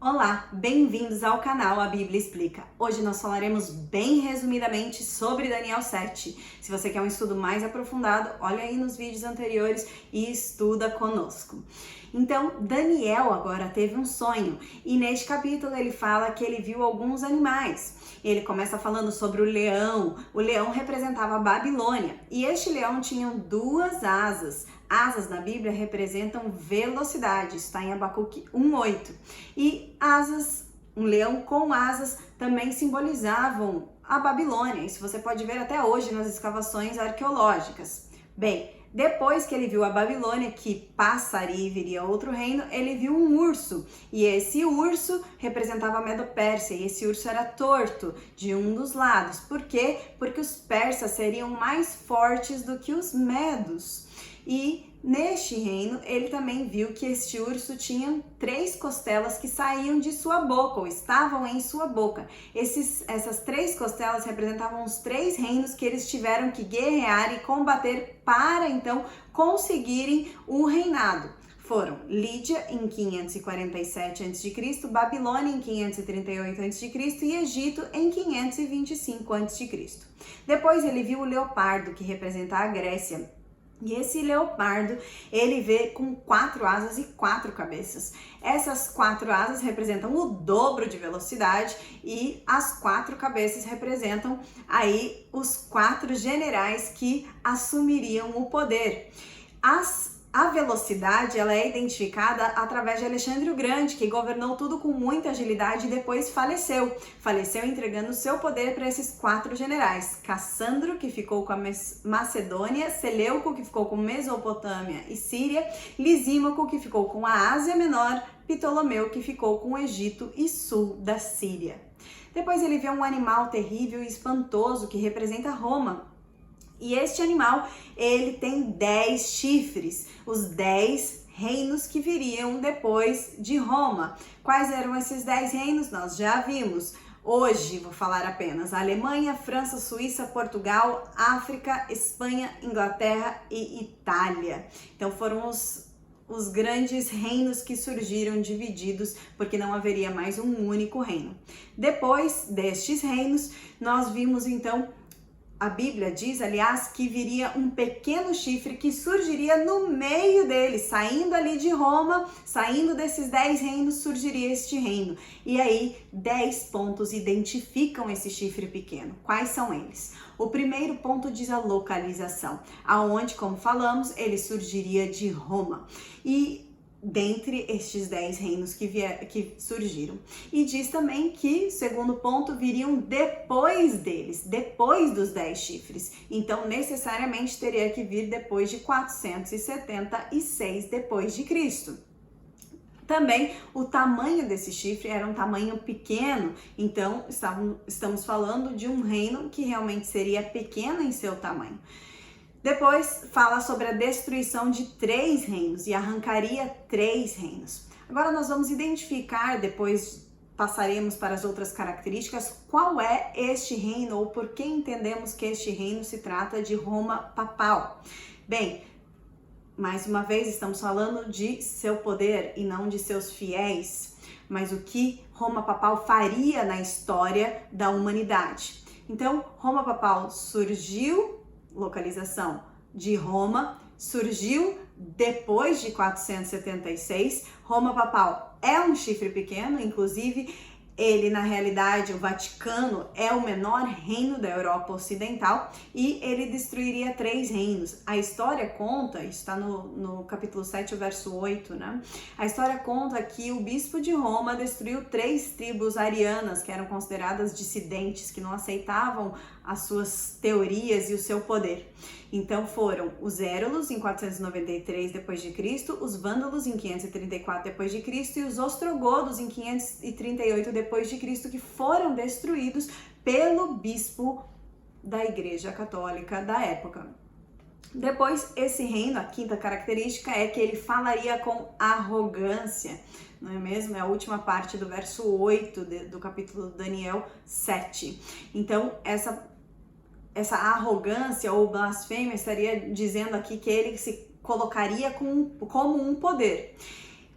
Olá, bem-vindos ao canal A Bíblia Explica. Hoje nós falaremos bem resumidamente sobre Daniel 7. Se você quer um estudo mais aprofundado, olha aí nos vídeos anteriores e estuda conosco. Então, Daniel agora teve um sonho e neste capítulo ele fala que ele viu alguns animais. Ele começa falando sobre o leão. O leão representava a Babilônia e este leão tinha duas asas. Asas na Bíblia representam velocidade, está em Abacuque 1:8. E asas, um leão com asas, também simbolizavam a Babilônia. Isso você pode ver até hoje nas escavações arqueológicas. Bem, depois que ele viu a Babilônia, que passaria e viria outro reino, ele viu um urso. E esse urso representava a Medo-Pérsia. E esse urso era torto de um dos lados. Por quê? Porque os persas seriam mais fortes do que os medos. E neste reino, ele também viu que este urso tinha 3 costelas que saíam de sua boca, ou estavam em sua boca. Essas 3 costelas representavam os 3 reinos que eles tiveram que guerrear e combater para, então, conseguirem o reinado. Foram Lídia em 547 a.C., Babilônia em 538 a.C. e Egito em 525 a.C. Depois ele viu o leopardo, que representa a Grécia. E esse leopardo, ele vê com 4 asas e 4 cabeças. Essas 4 asas representam o dobro de velocidade e as 4 cabeças representam aí os 4 generais que assumiriam o poder. A velocidade, ela é identificada através de Alexandre o Grande, que governou tudo com muita agilidade e depois faleceu. Faleceu entregando seu poder para esses 4 generais. Cassandro, que ficou com a Macedônia, Seleuco, que ficou com Mesopotâmia e Síria, Lisímaco, que ficou com a Ásia Menor, Ptolomeu, que ficou com o Egito e sul da Síria. Depois ele vê um animal terrível e espantoso que representa Roma. E este animal, ele tem 10 chifres, os 10 reinos que viriam depois de Roma. Quais eram esses 10 reinos? Nós já vimos. Hoje vou falar apenas Alemanha, França, Suíça, Portugal, África, Espanha, Inglaterra e Itália. Então foram os grandes reinos que surgiram divididos, porque não haveria mais um único reino. Depois destes reinos, nós vimos então, a Bíblia diz, aliás, que viria um pequeno chifre que surgiria no meio deles, saindo ali de Roma, saindo desses 10 reinos, surgiria este reino. E aí, 10 pontos identificam esse chifre pequeno. Quais são eles? O primeiro ponto diz a localização, aonde, como falamos, ele surgiria de Roma. E dentre estes 10 reinos que surgiram. E diz também que, segundo ponto, viriam depois deles, depois dos 10 chifres. Então, necessariamente, teria que vir depois de 476 depois de Cristo. Também o tamanho desse chifre era um tamanho pequeno, então estamos falando de um reino que realmente seria pequeno em seu tamanho. Depois fala sobre a destruição de 3 reinos e arrancaria 3 reinos. Agora nós vamos identificar, depois passaremos para as outras características, qual é este reino ou por que entendemos que este reino se trata de Roma papal. Bem, mais uma vez estamos falando de seu poder e não de seus fiéis, mas o que Roma papal faria na história da humanidade. Então, Roma papal surgiu, localização de Roma, surgiu depois de 476. Roma papal é um chifre pequeno, inclusive ele, na realidade, o Vaticano é o menor reino da Europa Ocidental e ele destruiria 3 reinos. A história conta, está no capítulo 7, o verso 8, né? A história conta que o bispo de Roma destruiu 3 tribos arianas, que eram consideradas dissidentes, que não aceitavam as suas teorias e o seu poder. Então foram os Érulos em 493 d.C., os Vândalos em 534 d.C. e os Ostrogodos em 538 d.C., que foram destruídos pelo bispo da Igreja Católica da época. Depois, esse reino, a quinta característica é que ele falaria com arrogância, não é mesmo? É a última parte do verso 8 do capítulo Daniel 7. Então, essa arrogância ou blasfêmia estaria dizendo aqui que ele se colocaria como um poder.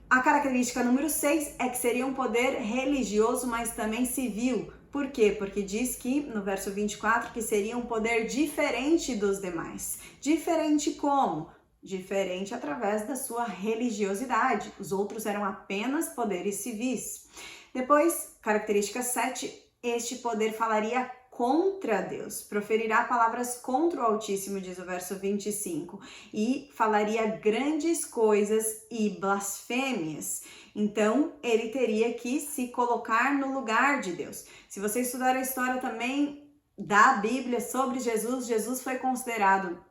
A característica número 6 é que seria um poder religioso, mas também civil. Por quê? Porque diz que, no verso 24, que seria um poder diferente dos demais. Diferente como? Diferente através da sua religiosidade. Os outros eram apenas poderes civis. Depois, característica 7, este poder falaria contra Deus, proferirá palavras contra o Altíssimo, diz o verso 25, e falaria grandes coisas e blasfêmias. Então, ele teria que se colocar no lugar de Deus. Se você estudar a história também da Bíblia sobre Jesus, Jesus foi considerado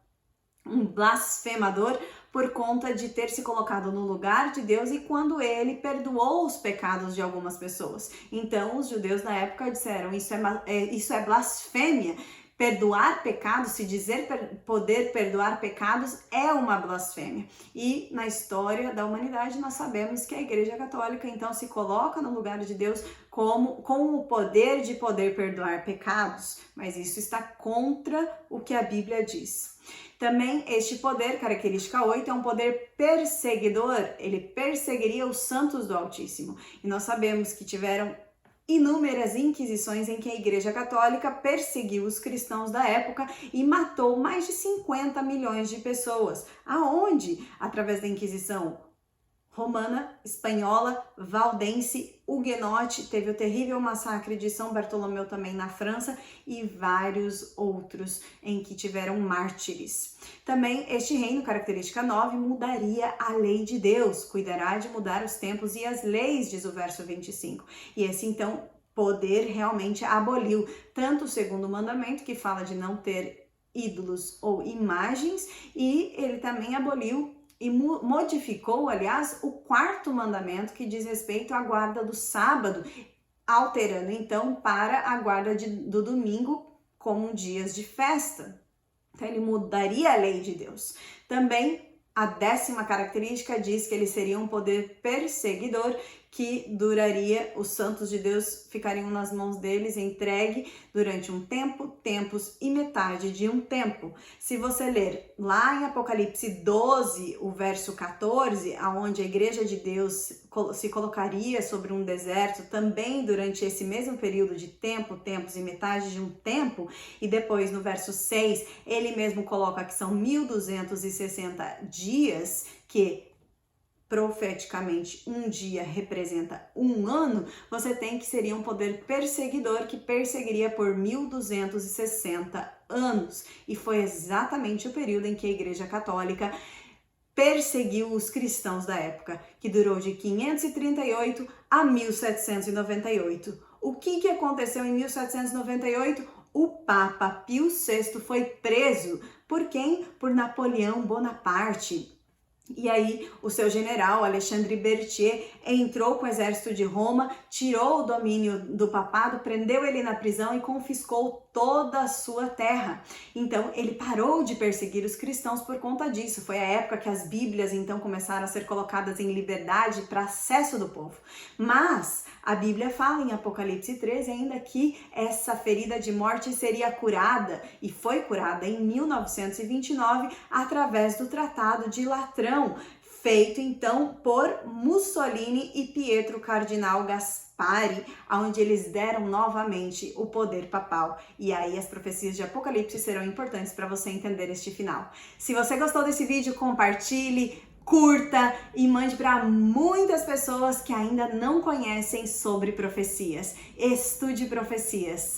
um blasfemador por conta de ter se colocado no lugar de Deus e quando ele perdoou os pecados de algumas pessoas. Então, os judeus na época disseram, isso é blasfêmia. Perdoar pecados, se dizer poder perdoar pecados, é uma blasfêmia. E na história da humanidade nós sabemos que a Igreja Católica então se coloca no lugar de Deus com o poder de poder perdoar pecados, mas isso está contra o que a Bíblia diz. Também este poder, característica 8, é um poder perseguidor. Ele perseguiria os santos do Altíssimo. E nós sabemos que tiveram inúmeras inquisições em que a Igreja Católica perseguiu os cristãos da época e matou mais de 50 milhões de pessoas. Aonde? Através da Inquisição romana, espanhola, valdense, huguenote, teve o terrível massacre de São Bartolomeu também na França e vários outros em que tiveram mártires. Também este reino, característica 9, mudaria a lei de Deus, cuidará de mudar os tempos e as leis, diz o verso 25. E esse então poder realmente aboliu tanto o segundo mandamento, que fala de não ter ídolos ou imagens, e ele também aboliu e modificou, aliás, o quarto mandamento que diz respeito à guarda do sábado, alterando então para a guarda do domingo como dias de festa. Então ele mudaria a lei de Deus. Também a 10ª característica diz que ele seria um poder perseguidor que duraria, os santos de Deus ficariam nas mãos deles, entregue durante um tempo, tempos e metade de um tempo. Se você ler lá em Apocalipse 12, o verso 14, aonde a igreja de Deus se colocaria sobre um deserto também durante esse mesmo período de tempo, tempos e metade de um tempo, e depois no verso 6, ele mesmo coloca que são 1260 dias, que profeticamente um dia representa um ano, você tem que seria um poder perseguidor que perseguiria por 1260 anos. E foi exatamente o período em que a Igreja Católica perseguiu os cristãos da época, que durou de 538 a 1798. O que aconteceu em 1798? O Papa Pio VI foi preso. Por quem? Por Napoleão Bonaparte. E aí o seu general, Alexandre Berthier, entrou com o exército de Roma, tirou o domínio do papado, prendeu ele na prisão e confiscou toda a sua terra. Então ele parou de perseguir os cristãos por conta disso. Foi a época que as Bíblias então começaram a ser colocadas em liberdade para acesso do povo. Mas a Bíblia fala em Apocalipse 13 ainda que essa ferida de morte seria curada, e foi curada em 1929 através do Tratado de Latrão, feito então por Mussolini e Pietro Cardinal Gaspari, onde eles deram novamente o poder papal. E aí as profecias de Apocalipse serão importantes para você entender este final. Se você gostou desse vídeo, compartilhe, curta e mande para muitas pessoas que ainda não conhecem sobre profecias. Estude profecias.